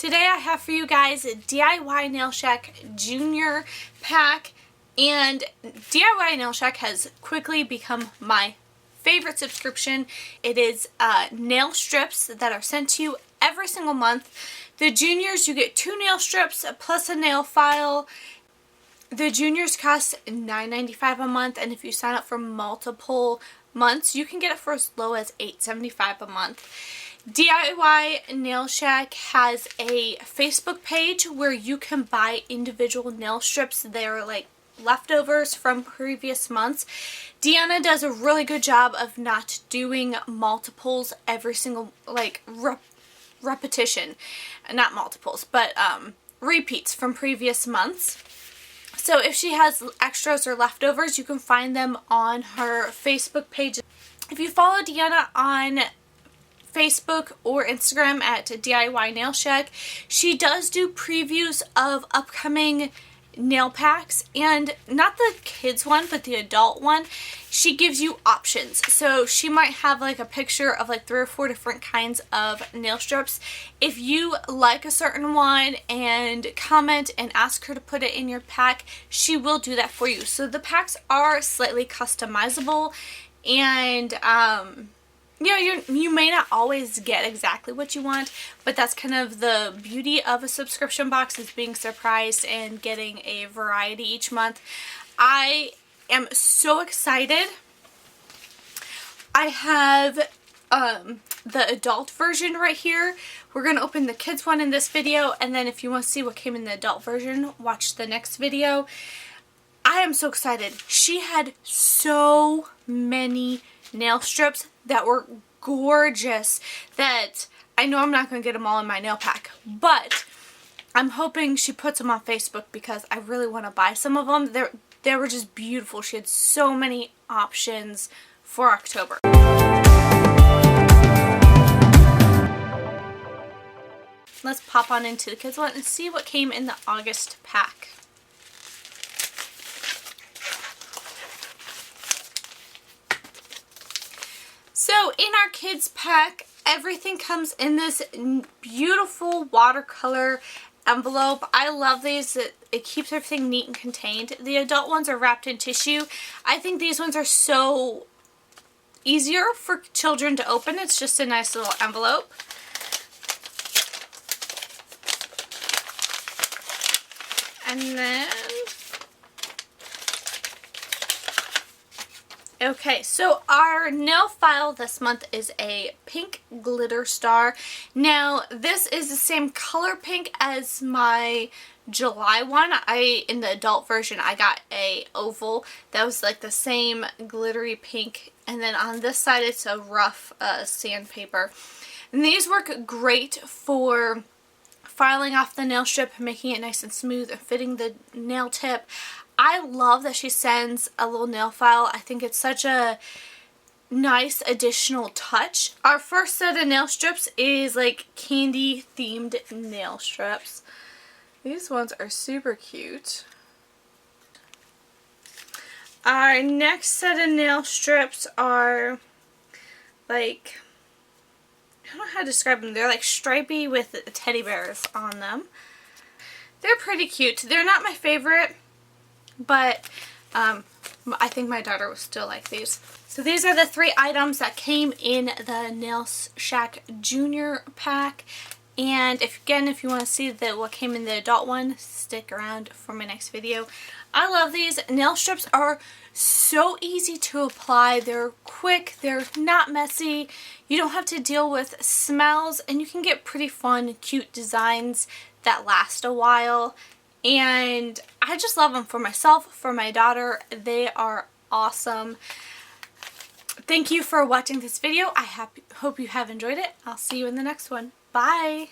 Today I have for you guys a DIY Nail Shack Junior pack, and DIY Nail Shack has quickly become my favorite subscription. It is nail strips that are sent to you every single month. The juniors, you get 2 nail strips plus a nail file. The juniors cost $9.95 a month, and if you sign up for multiple months, you can get it for as low as $8.75 a month. DIY Nail Shack has a Facebook page where you can buy individual nail strips. They're like leftovers from previous months. Deanna does a really good job of not doing multiples every single, like, repetition. Not multiples, but repeats from previous months. So if she has extras or leftovers, you can find them on her Facebook page. If you follow Deanna on Facebook or Instagram at DIY Nail Shack, she does do previews of upcoming nail packs, and not the kids one but the adult one. She gives you options, so she might have like a picture of like 3 or 4 different kinds of nail strips. If you like a certain one and comment and ask her to put it in your pack, she will do that for you. So the packs are slightly customizable, and you know, you may not always get exactly what you want, but that's kind of the beauty of a subscription box, is being surprised and getting a variety each month. I am so excited. I have the adult version right here. We're going to open the kids one in this video, and then if you want to see what came in the adult version, watch the next video. I am so excited. She had so many nail strips that were gorgeous that I know I'm not going to get them all in my nail pack, but I'm hoping she puts them on Facebook because I really want to buy some of them. They were just beautiful. She had so many options for October. Let's pop on into the kids one and see what came in the August pack. So in our kids pack, everything comes in this beautiful watercolor envelope. I love these. It keeps everything neat and contained. The adult ones are wrapped in tissue. I think these ones are so easier for children to open. It's just a nice little envelope. And then, okay, so our nail file this month is a pink glitter star. Now, this is the same color pink as my July one. In the adult version, I got a oval that was like the same glittery pink, and then on this side it's a rough sandpaper. And these work great for filing off the nail strip, making it nice and smooth and fitting the nail tip. I love that she sends a little nail file. I think it's such a nice additional touch. Our first set of nail strips is like candy themed nail strips. These ones are super cute. Our next set of nail strips are like, I don't know how to describe them. They're like stripy with teddy bears on them. They're pretty cute. They're not my favorite, but I think my daughter will still like these. So these are the 3 items that came in the Nail Shack Junior pack. And if you want to see what came in the adult one, stick around for my next video. I love these. Nail strips are so easy to apply. They're quick. They're not messy. You don't have to deal with smells, and you can get pretty fun, cute designs that last a while. And I just love them for myself, for my daughter. They are awesome. Thank you for watching this video. I hope you have enjoyed it. I'll see you in the next one. Bye!